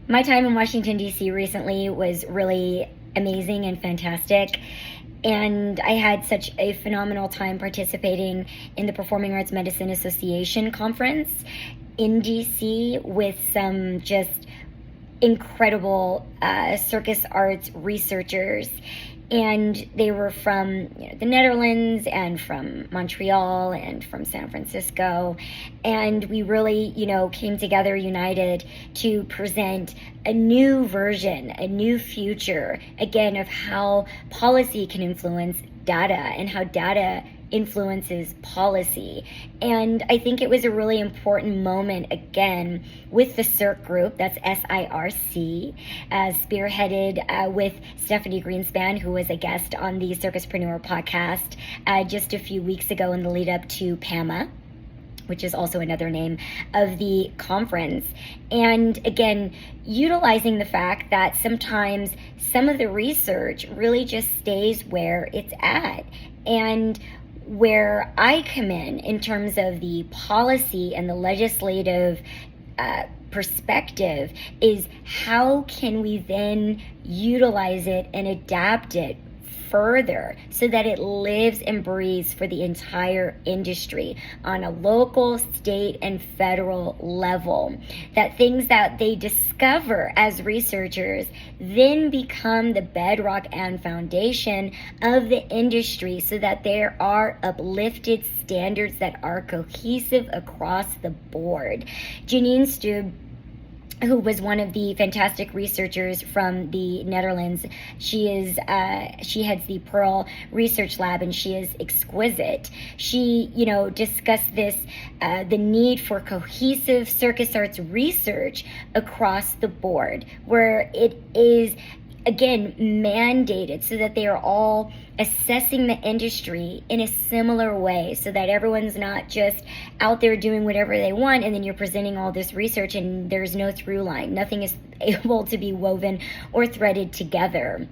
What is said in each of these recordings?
My time in Washington, D.C. recently was really amazing and fantastic. And I had such a phenomenal time participating in the Performing Arts Medicine Association conference in D.C. with some just incredible Circus Arts researchers. And they were from the Netherlands and from Montreal and from San Francisco. And we really, came together united to present a new version, a new future, again, of how policy can influence data and how data influences policy. And I think it was a really important moment, again, with the Circ group, that's SIRC, spearheaded with Stephanie Greenspan, who was a guest on the Circuspreneur podcast just a few weeks ago in the lead up to PAMA, which is also another name of the conference. And again, utilizing the fact that sometimes some of the research really just stays where it's at. And where I come in terms of the policy and the legislative perspective is how can we then utilize it and adapt it further so that it lives and breathes for the entire industry on a local, state, and federal level. That things that they discover as researchers then become the bedrock and foundation of the industry so that there are uplifted standards that are cohesive across the board. Janine Stube, who was one of the fantastic researchers from the Netherlands. She heads the Pearl Research Lab, and she is exquisite. She, discussed this, the need for cohesive Circus Arts research across the board, where it is, again, mandated so that they are all assessing the industry in a similar way so that everyone's not just out there doing whatever they want and then you're presenting all this research and there's no through line. Nothing is able to be woven or threaded together.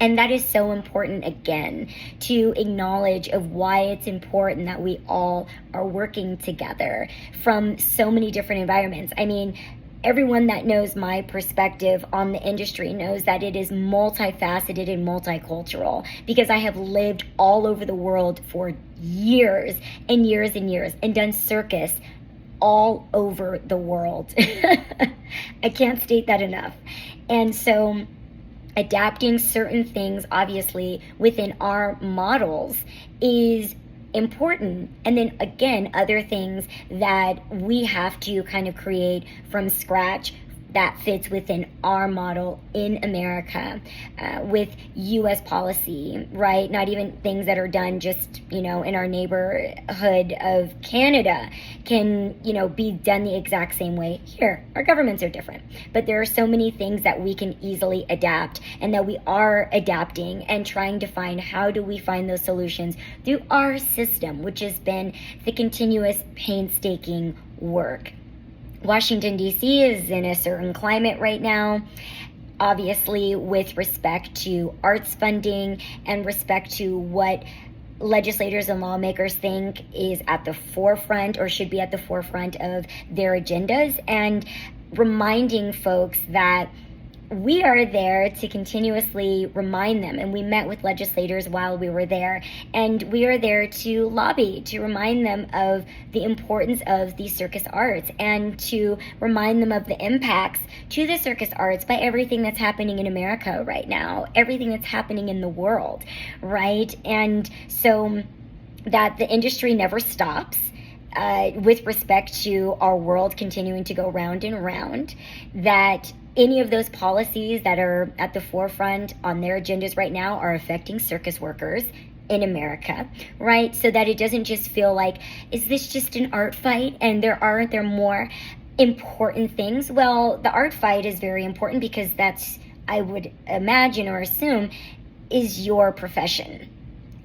And that is so important, again, to acknowledge of why it's important that we all are working together from so many different environments. I mean, everyone that knows my perspective on the industry knows that it is multifaceted and multicultural because I have lived all over the world for years and years and years and done circus all over the world. I can't state that enough. And so adapting certain things, obviously, within our models is important. And then again, other things that we have to kind of create from scratch that fits within our model in America with U.S. policy, right? Not even things that are done just, in our neighborhood of Canada can, be done the exact same way here. Our governments are different, but there are so many things that we can easily adapt and that we are adapting and trying to find how do we find those solutions through our system, which has been the continuous painstaking work. Washington, D.C. is in a certain climate right now, obviously with respect to arts funding and respect to what legislators and lawmakers think is at the forefront or should be at the forefront of their agendas, and reminding folks that we are there to continuously remind them, and we met with legislators while we were there, and we are there to lobby, to remind them of the importance of the circus arts and to remind them of the impacts to the circus arts by everything that's happening in America right now, everything that's happening in the world, right? And so that the industry never stops. With respect to our world continuing to go round and round, that any of those policies that are at the forefront on their agendas right now are affecting circus workers in America, right? So that it doesn't just feel like, is this just an art fight and aren't there more important things? Well, the art fight is very important because that's, I would imagine or assume, is your profession,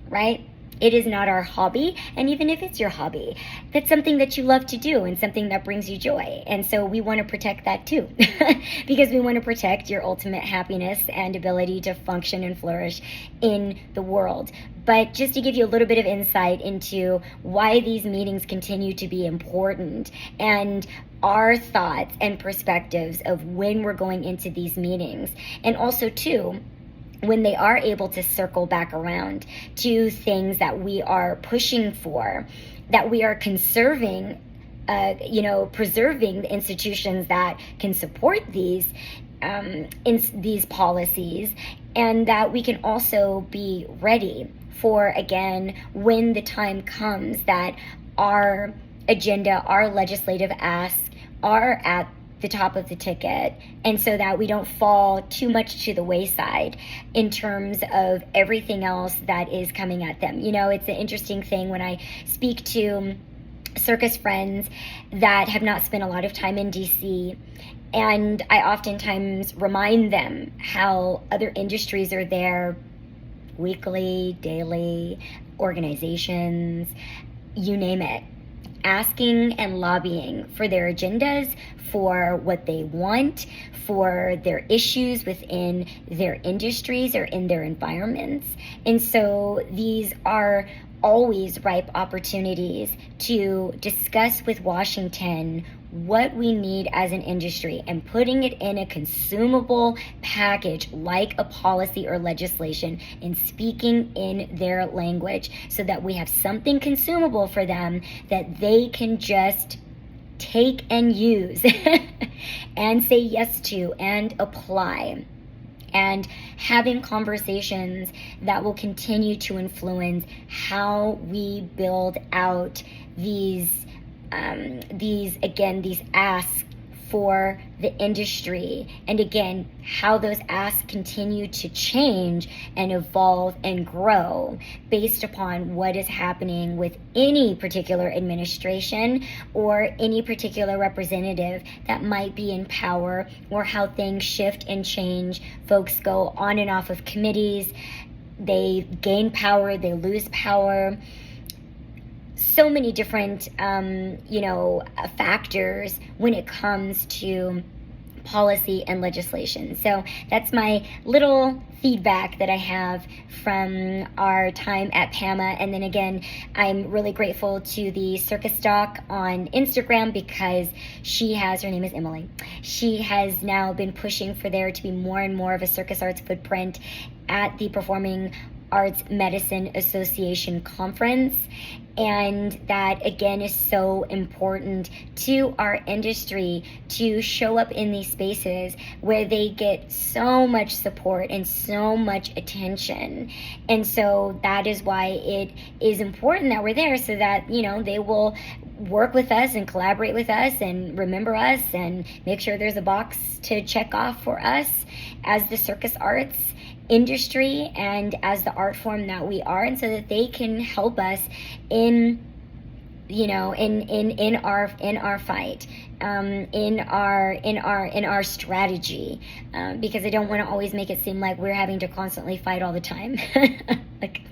right? It is not our hobby, and even if it's your hobby, that's something that you love to do and something that brings you joy. And so we want to protect that too, because we want to protect your ultimate happiness and ability to function and flourish in the world. But just to give you a little bit of insight into why these meetings continue to be important and our thoughts and perspectives of when we're going into these meetings, and also too, when they are able to circle back around to things that we are pushing for, that we are conserving, preserving the institutions that can support these policies, and that we can also be ready for, again, when the time comes that our agenda, our legislative asks are at the top of the ticket, and so that we don't fall too much to the wayside in terms of everything else that is coming at them. It's an interesting thing when I speak to circus friends that have not spent a lot of time in DC, and I oftentimes remind them how other industries are there, weekly, daily, organizations, you name it, asking and lobbying for their agendas, for what they want, for their issues within their industries or in their environments. And so these are always ripe opportunities to discuss with Washington what we need as an industry and putting it in a consumable package like a policy or legislation and speaking in their language so that we have something consumable for them that they can just take and use and say yes to and apply. And having conversations that will continue to influence how we build out these asks for the industry, and again, how those asks continue to change and evolve and grow based upon what is happening with any particular administration or any particular representative that might be in power, or how things shift and change. Folks go on and off of committees, they gain power, they lose power. So many different, factors when it comes to policy and legislation. So that's my little feedback that I have from our time at PAMA. And then again, I'm really grateful to the Circus Doc on Instagram because her name is Emily. She has now been pushing for there to be more and more of a Circus Arts footprint at the Performing Arts Medicine Association conference, and that again is so important to our industry to show up in these spaces where they get so much support and so much attention. And so that is why it is important that we're there, so that they will work with us and collaborate with us and remember us and make sure there's a box to check off for us as the Circus Arts industry and as the art form that we are, and so that they can help us in our fight, in our strategy, because I don't want to always make it seem like we're having to constantly fight all the time. Like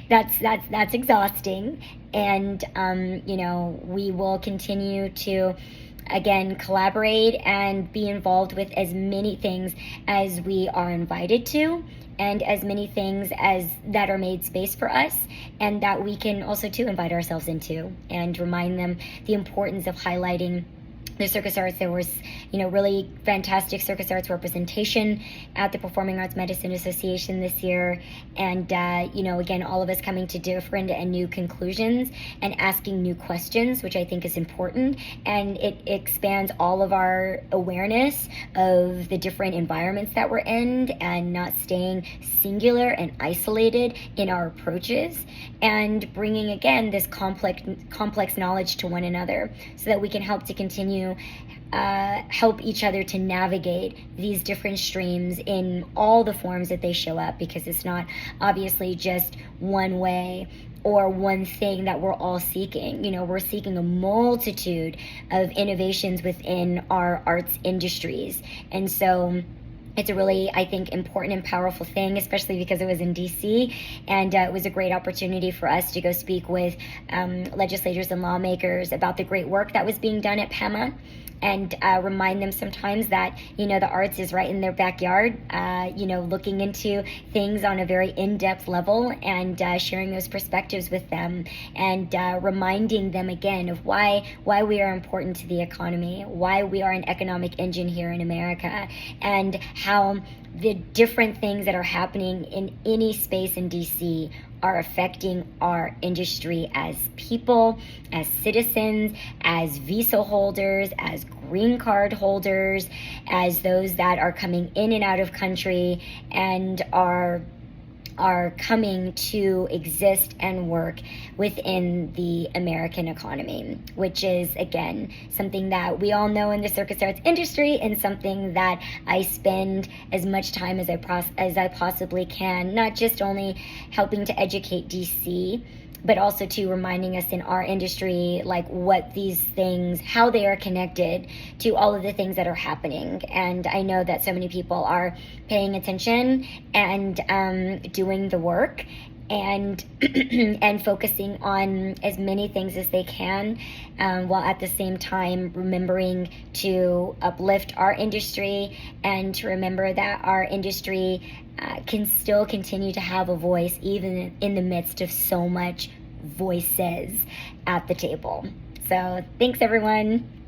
that's exhausting, and we will continue to again collaborate and be involved with as many things as we are invited to, and as many things as that are made space for us, and that we can also too invite ourselves into and remind them the importance of highlighting the Circus Arts. There was, really fantastic Circus Arts representation at the Performing Arts Medicine Association this year. And, again, all of us coming to different and new conclusions and asking new questions, which I think is important. And it expands all of our awareness of the different environments that we're in, and not staying singular and isolated in our approaches, and bringing, again, this complex knowledge to one another so that we can help to continue help each other to navigate these different streams in all the forms that they show up, because it's not obviously just one way or one thing that we're all seeking. We're seeking a multitude of innovations within our arts industries. And so it's a really, I think, important and powerful thing, especially because it was in D.C. And it was a great opportunity for us to go speak with legislators and lawmakers about the great work that was being done at PEMA, and remind them sometimes that, the arts is right in their backyard, looking into things on a very in-depth level, and sharing those perspectives with them, and reminding them again of why we are important to the economy, why we are an economic engine here in America, and how the different things that are happening in any space in DC are affecting our industry as people, as citizens, as visa holders, as green card holders, as those that are coming in and out of country and are coming to exist and work within the American economy, which is, again, something that we all know in the circus arts industry, and something that I spend as much time as I possibly can, not just only helping to educate DC, but also to reminding us in our industry, like what these things, how they are connected to all of the things that are happening. And I know that so many people are paying attention and doing the work and and focusing on as many things as they can, while at the same time remembering to uplift our industry and to remember that our industry can still continue to have a voice even in the midst of so much voices at the table. So thanks, everyone.